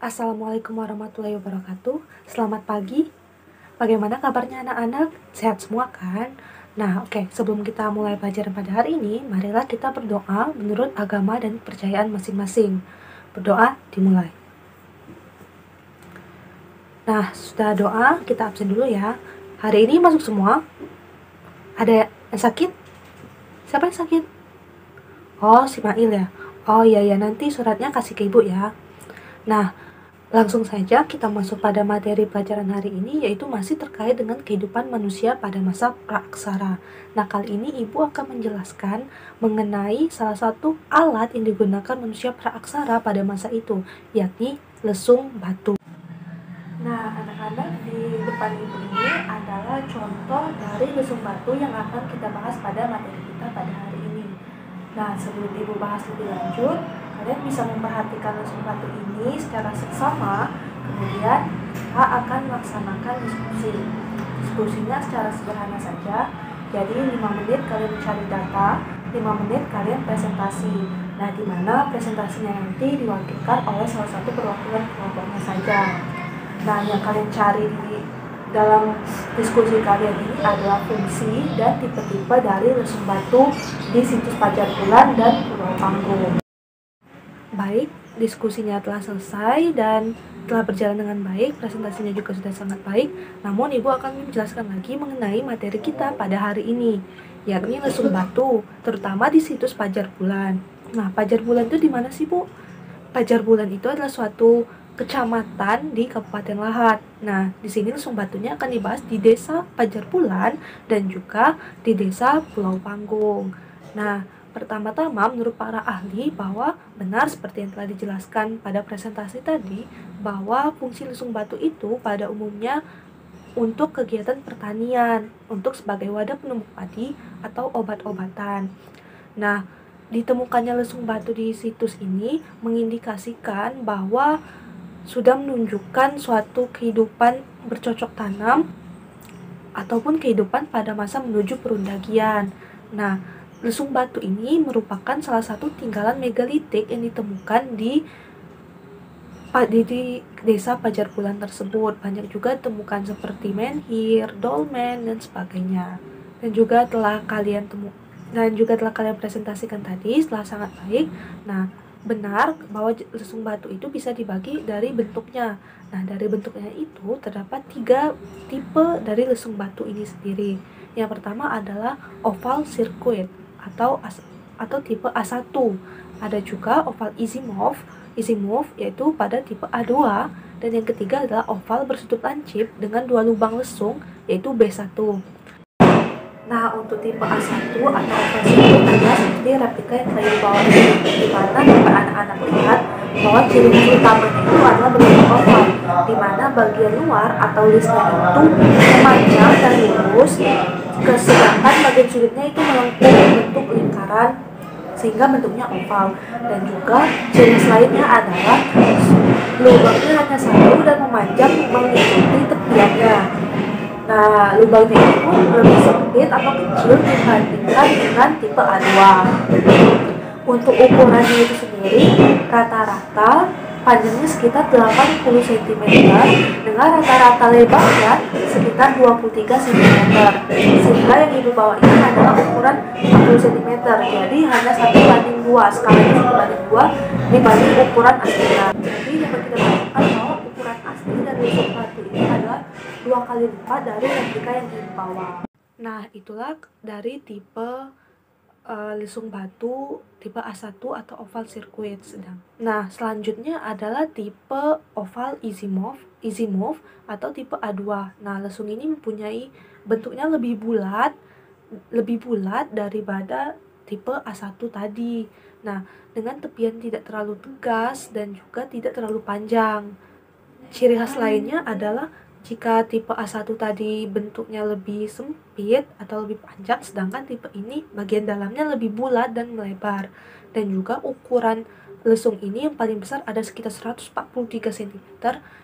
Assalamualaikum warahmatullahi wabarakatuh. Selamat pagi. Bagaimana kabarnya anak-anak? Sehat semua kan? Nah, oke. Sebelum kita mulai pelajaran pada hari ini, marilah kita berdoa menurut agama dan kepercayaan masing-masing. Berdoa dimulai. Nah, sudah doa, kita absen dulu ya. Hari ini masuk semua? Ada yang sakit? Siapa yang sakit? Oh, si Mail ya? Oh iya, nanti suratnya kasih ke ibu ya. Nah, langsung saja kita masuk pada materi pelajaran hari ini, yaitu masih terkait dengan kehidupan manusia pada masa praaksara. Nah, kali ini ibu akan menjelaskan mengenai salah satu alat yang digunakan manusia praaksara pada masa itu, yakni lesung batu. Nah, anak-anak, di depan ibu ini adalah contoh dari lesung batu yang akan kita bahas pada materi kita pada hari ini. Nah, sebelum ibu bahas lebih lanjut, kalian bisa memperhatikan lesung batu ini secara seksama. Kemudian kita akan melaksanakan diskusi. Diskusinya secara sederhana saja. Jadi 5 menit kalian mencari data, 5 menit kalian presentasi. Nah, di mana presentasinya nanti diwakilkan oleh salah satu perwakilan kelompoknya saja. Nah, yang kalian cari di dalam diskusi kalian ini adalah fungsi dan tipe-tipe dari lesung batu di situs Pajar Bulan dan Pulau Panggung. Baik, diskusinya telah selesai dan telah berjalan dengan baik, presentasinya juga sudah sangat baik. Namun ibu akan menjelaskan lagi mengenai materi kita pada hari ini, yakni lesung batu, terutama di situs Pajar Bulan. Nah, Pajar Bulan itu di mana sih, Bu? Pajar Bulan itu adalah suatu kecamatan di Kabupaten Lahat. Nah, di sini lesung batunya akan dibahas di Desa Pajar Bulan dan juga di Desa Pulau Panggung. Nah, pertama-tama menurut para ahli bahwa benar seperti yang telah dijelaskan pada presentasi tadi, bahwa fungsi lesung batu itu pada umumnya untuk kegiatan pertanian, untuk sebagai wadah penumbuk padi atau obat-obatan. Nah, ditemukannya lesung batu di situs ini mengindikasikan bahwa sudah menunjukkan suatu kehidupan bercocok tanam ataupun kehidupan pada masa menuju perundagian. Nah, lesung batu ini merupakan salah satu tinggalan megalitik yang ditemukan di desa Pajar Bulan tersebut. Banyak juga ditemukan seperti menhir, dolmen, dan sebagainya. Dan juga telah kalian presentasikan tadi setelah sangat baik. Nah, benar bahwa lesung batu itu bisa dibagi dari bentuknya. Nah, dari bentuknya itu terdapat 3 tipe dari lesung batu ini sendiri. Yang pertama adalah oval circuit atau tipe A1. Ada juga oval easy move yaitu pada tipe A2, dan yang ketiga adalah oval bersudut lancip dengan 2 lubang lesung yaitu B1. Nah, untuk tipe A1 atau oval circuit adalah seperti replika yang telah dibawa ini, di mana dapat anak-anak lihat bahwa ciri utamanya itu adalah bentuk oval, di mana bagian luar atau listnya itu memanjang dan lurus, sedangkan bagian sudutnya itu melengkung bentuk lingkaran sehingga bentuknya oval. Dan juga ciri lainnya adalah lubangnya hanya satu dan memanjang mengikuti tepiannya. Nah, lubangnya ini pun lebih sempit atau kecil dibandingkan dengan tipe A2. Untuk ukurannya itu sendiri, rata-rata panjangnya sekitar 80 cm dengan rata-rata lebarnya sekitar 23 cm. Sehingga yang ibu bawa ini adalah ukuran 40 cm. Jadi hanya 1:2, skalanya 1:2 dibanding ukuran aslinya. Jadi dapat kita katakan bahwa ukuran asli dari lesung batu ini adalah 2 kali lipat dari replika yang ibu bawa. Nah, itulah dari tipe lesung batu tipe A1 atau oval circuit sedang. Nah, selanjutnya adalah tipe oval easy move atau tipe A2. Nah, lesung ini mempunyai bentuknya lebih bulat daripada tipe A1 tadi. Nah, dengan tepian tidak terlalu tegas dan juga tidak terlalu panjang. Ciri khas lainnya adalah jika tipe A1 tadi bentuknya lebih sempit atau lebih panjang, sedangkan tipe ini bagian dalamnya lebih bulat dan melebar. Dan juga ukuran lesung ini yang paling besar ada sekitar 143 cm,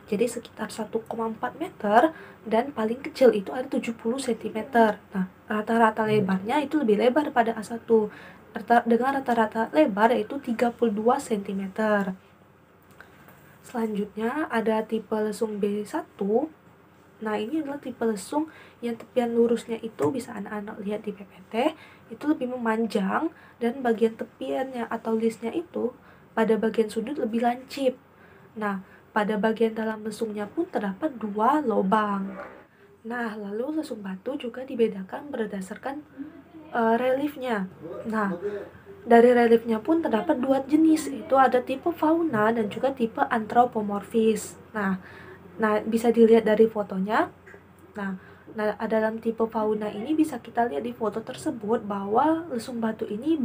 jadi sekitar 1,4 meter, dan paling kecil itu ada 70 cm. Nah, rata-rata lebarnya itu lebih lebar pada A1 dengan rata-rata lebar yaitu 32 cm. Selanjutnya ada tipe lesung B1. Nah, ini adalah tipe lesung yang tepian lurusnya itu bisa anak-anak lihat di PPT, itu lebih memanjang dan bagian tepiannya atau listnya itu pada bagian sudut lebih lancip. Nah, pada bagian dalam lesungnya pun terdapat 2 lubang. Nah, lalu lesung batu juga dibedakan berdasarkan reliefnya. Nah, dari reliefnya pun terdapat 2 jenis, itu ada tipe fauna dan juga tipe anthropomorphis. Nah, bisa dilihat dari fotonya. Nah, dalam tipe fauna ini bisa kita lihat di foto tersebut bahwa lesung batu ini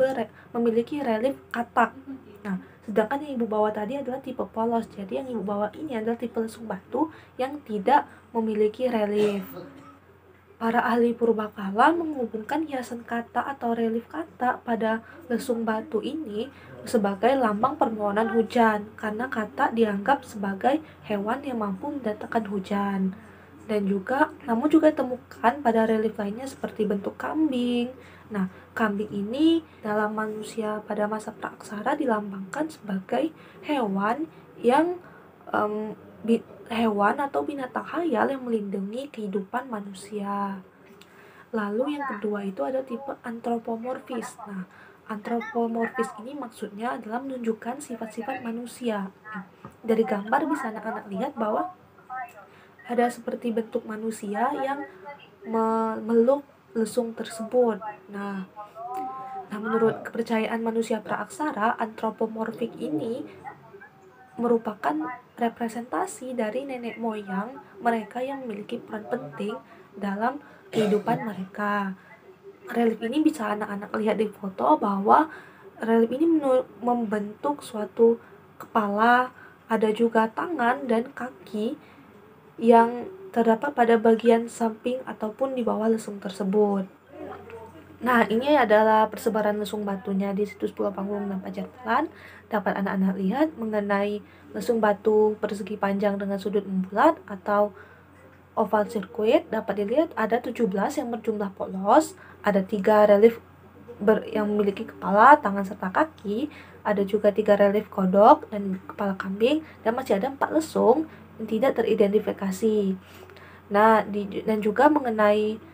memiliki relief katak. Nah, sedangkan yang ibu bawa tadi adalah tipe polos. Jadi yang ibu bawa ini adalah tipe lesung batu yang tidak memiliki relief. Para ahli purbakala menghubungkan hiasan kata atau relief kata pada lesung batu ini sebagai lambang permohonan hujan, karena kata dianggap sebagai hewan yang mampu mendatangkan hujan. Dan juga, namun juga ditemukan pada relief lainnya seperti bentuk kambing. Nah, kambing ini dalam manusia pada masa praaksara dilambangkan sebagai hewan yang hewan atau binatang hayal yang melindungi kehidupan manusia. Lalu yang kedua itu ada tipe anthropomorphis. Nah, anthropomorphis ini maksudnya adalah menunjukkan sifat-sifat manusia. Dari gambar bisa anak-anak lihat bahwa ada seperti bentuk manusia yang memeluk lesung tersebut. Nah, menurut kepercayaan manusia praaksara, anthropomorphik ini merupakan representasi dari nenek moyang mereka yang memiliki peran penting dalam kehidupan mereka. Relief ini bisa anak-anak lihat di foto bahwa relief ini membentuk suatu kepala, ada juga tangan dan kaki yang terdapat pada bagian samping ataupun di bawah lesung tersebut. Nah, ini adalah persebaran lesung batunya di situs Pulau Panggung dan Pajar Bulan. Dapat anak-anak lihat mengenai lesung batu persegi panjang dengan sudut membulat atau oval circuit. Dapat dilihat ada 17 yang berjumlah polos, ada 3 relief yang memiliki kepala, tangan, serta kaki, ada juga 3 relief kodok dan kepala kambing, dan masih ada 4 lesung yang tidak teridentifikasi. Nah, dan juga mengenai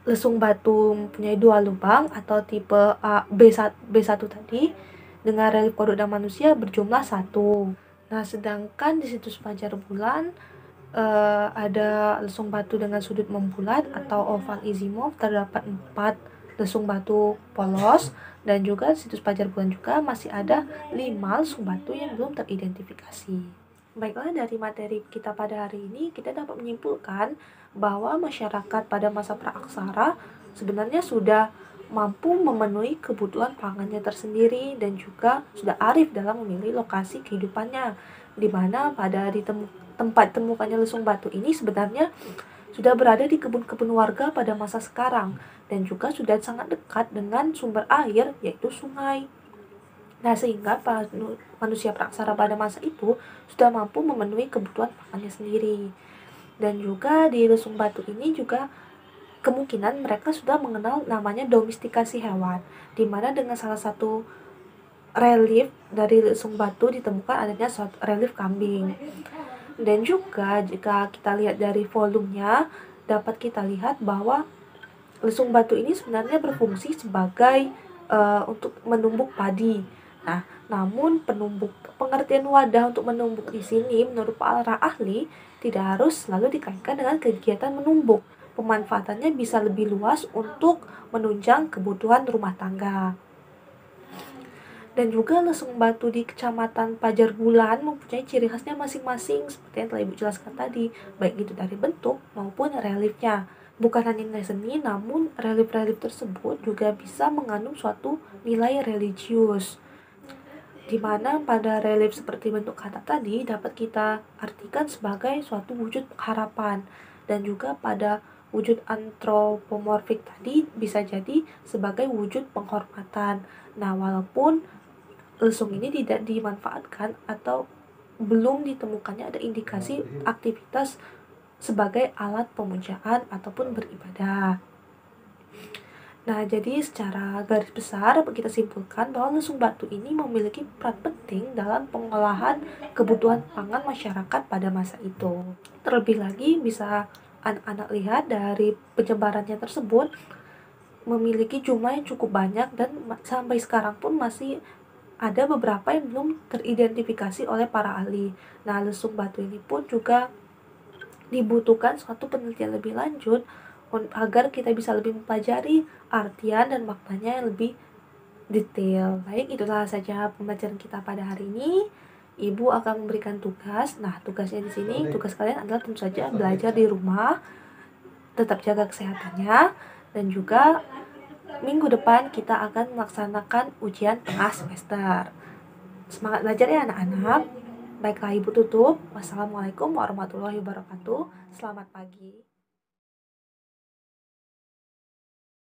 lesung batu mempunyai 2 lubang atau tipe B1 tadi dengan relief kodok dan manusia berjumlah 1. Nah, sedangkan di situs Pajar Bulan ada lesung batu dengan sudut membulat atau oval azimuth terdapat 4 lesung batu polos, dan juga situs Pajar Bulan juga masih ada 5 lesung batu yang belum teridentifikasi. Baiklah, dari materi kita pada hari ini kita dapat menyimpulkan bahwa masyarakat pada masa praaksara sebenarnya sudah mampu memenuhi kebutuhan pangannya tersendiri dan juga sudah arif dalam memilih lokasi kehidupannya, di mana pada tempat temukannya lesung batu ini sebenarnya sudah berada di kebun-kebun warga pada masa sekarang dan juga sudah sangat dekat dengan sumber air yaitu sungai. Nah, sehingga manusia praaksara pada masa itu sudah mampu memenuhi kebutuhan pangannya sendiri. Dan juga di lesung batu ini juga kemungkinan mereka sudah mengenal namanya domestikasi hewan, di mana dengan salah satu relief dari lesung batu ditemukan adanya suatu relief kambing. Dan juga jika kita lihat dari volumenya, dapat kita lihat bahwa lesung batu ini sebenarnya berfungsi sebagai untuk menumbuk padi. Nah, namun pengertian wadah untuk menumbuk di sini menurut para ahli tidak harus selalu dikaitkan dengan kegiatan menumbuk. Pemanfaatannya bisa lebih luas untuk menunjang kebutuhan rumah tangga. Dan juga lesung batu di Kecamatan Pajar Bulan mempunyai ciri khasnya masing-masing seperti yang telah Ibu jelaskan tadi, baik itu dari bentuk maupun reliefnya. Bukan hanya nilai seni, namun relief-relief tersebut juga bisa mengandung suatu nilai religius, di mana pada relief seperti bentuk kata tadi dapat kita artikan sebagai suatu wujud pengharapan, dan juga pada wujud antropomorfik tadi bisa jadi sebagai wujud penghormatan. Nah, walaupun lesung ini tidak dimanfaatkan atau belum ditemukannya ada indikasi aktivitas sebagai alat pemujaan ataupun beribadah. Nah, jadi secara garis besar kita simpulkan bahwa lesung batu ini memiliki peran penting dalam pengolahan kebutuhan pangan masyarakat pada masa itu. Terlebih lagi bisa anak-anak lihat dari penyebarannya tersebut memiliki jumlah yang cukup banyak dan sampai sekarang pun masih ada beberapa yang belum teridentifikasi oleh para ahli. Nah, lesung batu ini pun juga dibutuhkan suatu penelitian lebih lanjut agar kita bisa lebih mempelajari artian dan maknanya yang lebih detail. Baik, itulah saja pembelajaran kita pada hari ini. Ibu akan memberikan tugas. Nah, tugasnya di sini, tugas kalian adalah tentu saja belajar di rumah, tetap jaga kesehatannya, dan juga minggu depan kita akan melaksanakan ujian tengah semester. Semangat belajar ya anak-anak. Baiklah, Ibu tutup. Wassalamualaikum warahmatullahi wabarakatuh. Selamat pagi.